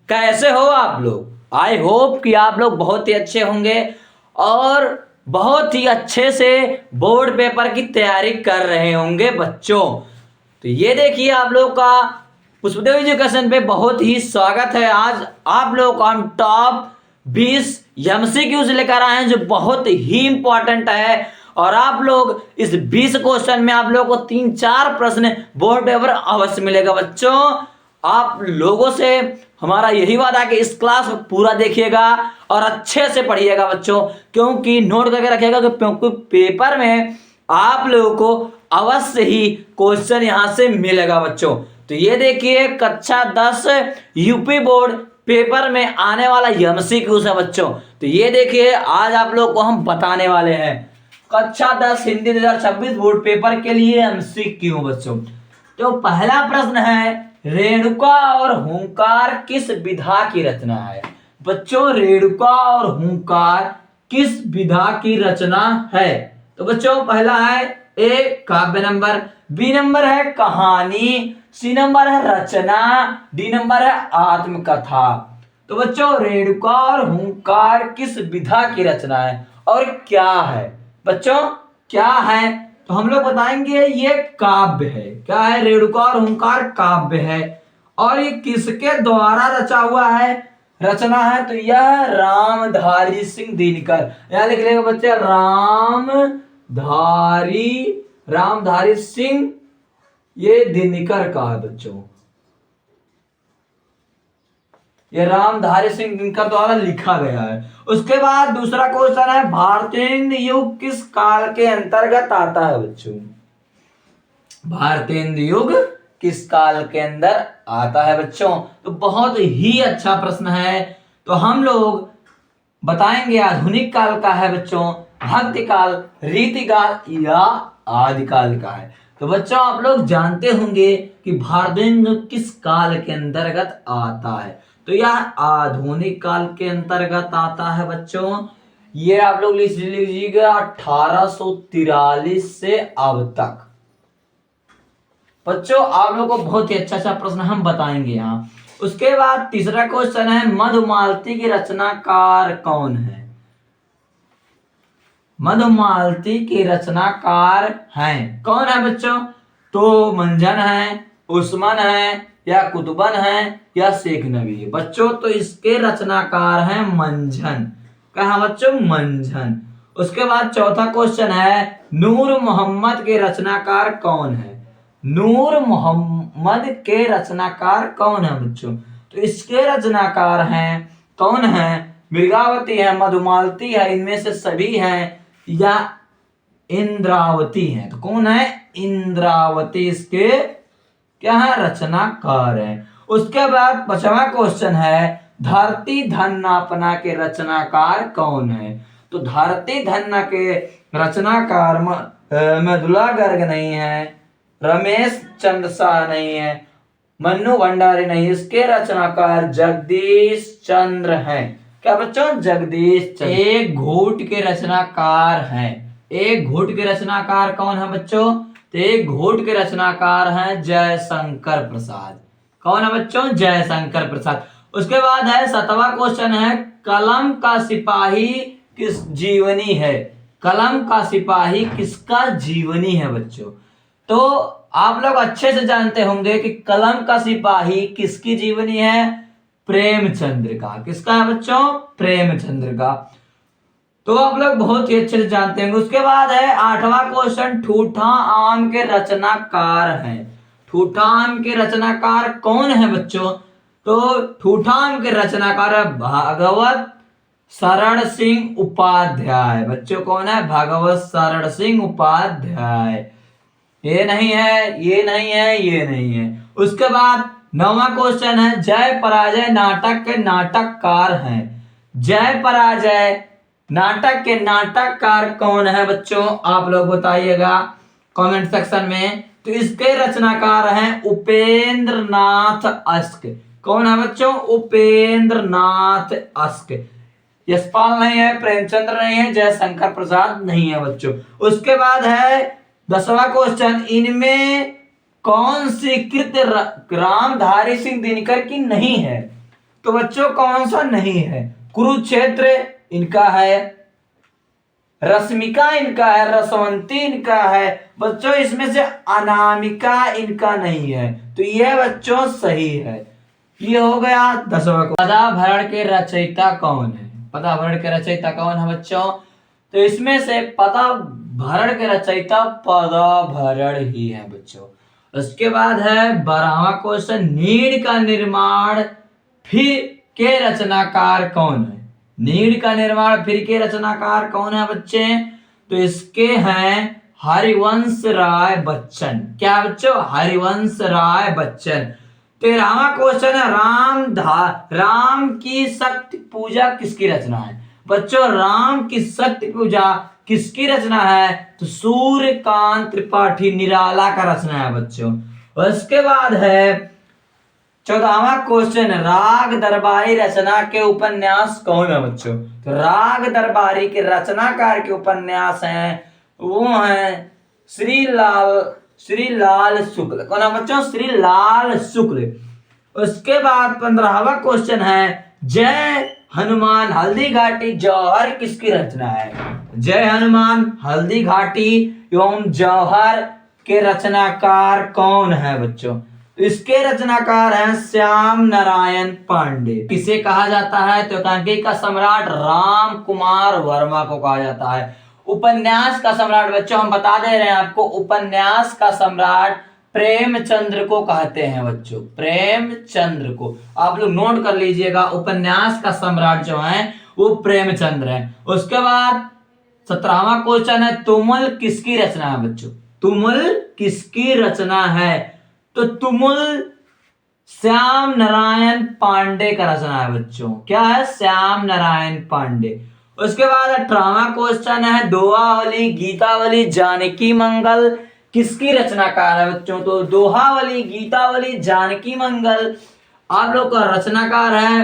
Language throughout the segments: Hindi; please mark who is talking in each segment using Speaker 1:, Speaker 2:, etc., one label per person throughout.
Speaker 1: कैसे हो आप लोग। आई होप कि आप लोग बहुत ही अच्छे होंगे और बहुत ही अच्छे से बोर्ड पेपर की तैयारी कर रहे होंगे बच्चों। तो ये देखिए आप लोग का पुष्पदेव एजुकेशन पे बहुत ही स्वागत है। आज आप लोग को हम टॉप 20 एमसीक्यूज लेकर आए हैं जो बहुत ही इंपॉर्टेंट है। और आप लोग इस 20 क्वेश्चन में आप लोग को 3-4 प्रश्न बोर्ड पेपर अवश्य मिलेगा बच्चों। आप लोगों से हमारा यही वादा है कि इस क्लास में पूरा देखिएगा और अच्छे से पढ़िएगा बच्चों, क्योंकि नोट करके रखिएगा क्योंकि पेपर में आप लोगों को अवश्य ही क्वेश्चन यहां से मिलेगा बच्चों। तो ये देखिए कक्षा 10 यूपी बोर्ड पेपर में आने वाला एमसीक्यूज है बच्चों। तो ये देखिए आज आप लोग को हम बताने वाले हैं कक्षा 10 हिंदी 2026 बोर्ड पेपर के लिए एमसीक्यू बच्चों। तो पहला प्रश्न है, रेणुका और हुंकार किस विधा की रचना है। बच्चों रेणुका और हुंकार किस विधा की रचना है। तो बच्चों पहला है ए काव्य नंबर, बी नंबर है कहानी, सी नंबर है रचना, डी नंबर है आत्मकथा। तो बच्चों रेणुका और हुंकार किस विधा की रचना है और क्या है। बच्चों क्या है तो हम लोग बताएंगे ये काव्य है। क्या है, रेणुका और हुंकार काव्य है। और ये किसके द्वारा रचा हुआ है, रचना है। तो यह रामधारी सिंह दिनकर, यहां लिख लेंगे बच्चे रामधारी सिंह ये दिनकर का है बच्चों। ये रामधारी सिंह दिनकर द्वारा लिखा गया है। उसके बाद दूसरा क्वेश्चन है, भारतेंदु युग किस काल के अंतर्गत आता है बच्चों। भारतेंदु युग किस काल के अंदर आता है बच्चों। तो बहुत ही अच्छा प्रश्न है। तो हम लोग बताएंगे आधुनिक काल का है बच्चों, भक्ति काल, रीति काल या आदिकाल का है। तो बच्चों आप लोग जानते होंगे कि भारतेंदु युग किस काल के अंतर्गत आता है। तो यह आधुनिक काल के अंतर्गत आता है बच्चों। ये आप लोग लिख लीजिएगा 1843 से अब तक। बच्चों आप लोगों को बहुत ही अच्छा प्रश्न हम बताएंगे यहाँ। उसके बाद तीसरा क्वेश्चन है, मधुमालती की रचनाकार कौन है। मधुमालती के रचनाकार हैं कौन है बच्चों। तो मंझन है, उस्मान है या कुतुबन है या शेख नबी है। बच्चों तो इसके रचनाकार हैं मंझन। कहा बच्चों मंझन। उसके बाद चौथा क्वेश्चन है, नूर मोहम्मद के रचनाकार कौन है। नूर मोहम्मद के रचनाकार कौन है बच्चों। तो इसके रचनाकार हैं कौन है, मृगावती है, मधुमालती है, इनमें से सभी हैं या इंद्रावती है। तो कौन है, इंद्रावती इसके क्या है, रचनाकार है। उसके बाद 5वां क्वेश्चन है, धरती धन्नापना के रचनाकार कौन है। तो धरती धन्ना के रचनाकार मृदुला गर्ग नहीं है, रमेश चंद्र शाह नहीं है, मन्नू भंडारी नहीं, इसके रचनाकार जगदीश चंद्र हैं। क्या बच्चों, जगदीश चंद्र। एक घूट के रचनाकार हैं। एक घूट के रचनाकार कौन है बच्चों। तो एक घूट के रचनाकार हैं जयशंकर प्रसाद। कौन है बच्चों, जयशंकर प्रसाद। उसके बाद है 7वां क्वेश्चन है, कलम का सिपाही किस जीवनी है। कलम का सिपाही किसका जीवनी है बच्चों। तो आप लोग अच्छे से जानते होंगे कि कलम का सिपाही किसकी जीवनी है, प्रेमचंद्र का। किसका है बच्चों, प्रेमचंद्र का। तो आप लोग बहुत ही अच्छे से जानते होंगे। उसके बाद है 8वां क्वेश्चन, ठूठा आम के रचनाकार हैं। ठूठा आम के रचनाकार कौन है बच्चों। तो ठूठा आम के रचनाकार है भागवत शरण सिंह उपाध्याय। बच्चों कौन है, भागवत शरण सिंह उपाध्याय। ये नहीं है, ये नहीं है, ये नहीं है। उसके बाद 9वां क्वेश्चन है, जय पराजय नाटक के नाटककार हैं। जय पराजय नाटक के नाटककार कौन है बच्चों, आप लोग बताइएगा कमेंट सेक्शन में। तो इसके रचनाकार हैं उपेंद्र नाथ अश्क। कौन है बच्चों, उपेंद्र नाथ अश्क। यशपाल नहीं है, प्रेमचंद्र नहीं है, जयशंकर प्रसाद नहीं है बच्चों। उसके बाद है 10वां क्वेश्चन, इनमें कौन सी कृत रामधारी सिंह दिनकर की नहीं है। तो बच्चों कौन सा नहीं है? कुरुक्षेत्र इनका है, रश्मिका इनका है, रसवंती इनका है। बच्चों इसमें से अनामिका इनका नहीं है, तो यह बच्चों सही है। ये हो गया 10वां। पदाभरण के रचयिता कौन है? पदाभरण के रचयिता कौन है बच्चों? तो इसमें से पदाभरण के रचयिता पदाभरण ही है बच्चों। उसके बाद है 12वां क्वेश्चन, नीड़ का निर्माण फिर के रचनाकार कौन है? नीड़ का निर्माण फिर के रचनाकार कौन है बच्चे? तो इसके हैं हरिवंश राय बच्चन। क्या बच्चों? हरिवंश राय बच्चन। 13वां क्वेश्चन है, राम की शक्ति पूजा किसकी रचना है? बच्चों राम की शक्ति पूजा किसकी रचना है? तो सूर्यकांत त्रिपाठी निराला का रचना है बच्चों। उसके बाद है 14वां क्वेश्चन, राग दरबारी रचना के उपन्यास कौन है बच्चों? तो राग दरबारी के रचनाकार के उपन्यास हैं, वो हैं श्री लाल शुक्ल। कौन है बच्चों? श्री लाल शुक्ल। उसके बाद 15वां क्वेश्चन है, जय हनुमान हल्दी घाटी जौहर किसकी रचना है? जय हनुमान हल्दी घाटी एवं जौहर के रचनाकार कौन है बच्चों? इसके रचनाकार हैं श्याम नारायण पांडे। किसे कहा जाता है? तो एकांकी का सम्राट राम कुमार वर्मा को कहा जाता है। उपन्यास का सम्राट बच्चों हम बता दे रहे हैं आपको, उपन्यास का सम्राट प्रेमचंद्र को कहते हैं बच्चों, प्रेमचंद्र को। आप लोग नोट कर लीजिएगा, उपन्यास का सम्राट जो है वो प्रेमचंद्र है। उसके बाद 17वां क्वेश्चन है, तुमुल किसकी रचना है बच्चों? तुमुल किसकी रचना है? तो तुमुल श्याम नारायण पांडे का रचना है बच्चों। क्या है? श्याम नारायण पांडे। उसके बाद 18वां क्वेश्चन है, दोहावली गीतावली जानकी मंगल किसकी रचनाकार है बच्चों? तो दोहावली गीतावली जानकी मंगल आप लोग का रचनाकार है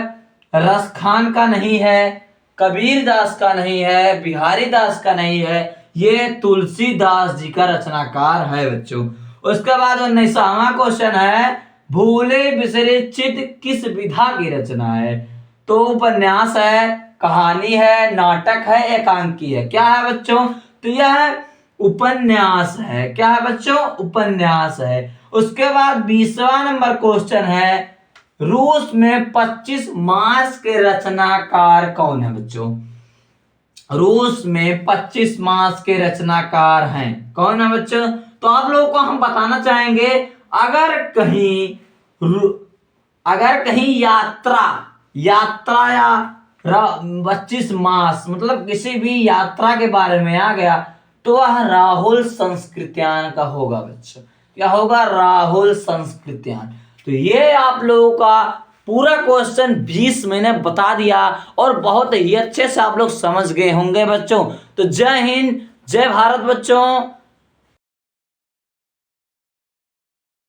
Speaker 1: रस खान का नहीं है, कबीर दास का नहीं है, बिहारी दास का नहीं है, ये तुलसीदास जी का रचनाकार है बच्चों। उसके बाद 19वां क्वेश्चन है, भूले बिसरे चित किस विधा की रचना है? तो उपन्यास है, कहानी है, नाटक है, एकांकी है। क्या है बच्चों? तो यह उपन्यास है। क्या है बच्चों? उपन्यास है। उसके बाद 20वां नंबर क्वेश्चन है, रूस में 25 मास के रचनाकार कौन है बच्चों? रूस में 25 मास के रचनाकार हैं, कौन है बच्चों? तो आप लोगों को हम बताना चाहेंगे, अगर कहीं यात्रा या 25 मास मतलब किसी भी यात्रा के बारे में आ गया तो वह राहुल संस्कृत्यान का होगा बच्चों। क्या होगा? राहुल संस्कृत्यान। तो ये आप लोगों का पूरा क्वेश्चन 20 मैंने बता दिया और बहुत ही अच्छे से आप लोग समझ गए होंगे बच्चों। तो जय हिंद, जय भारत बच्चों।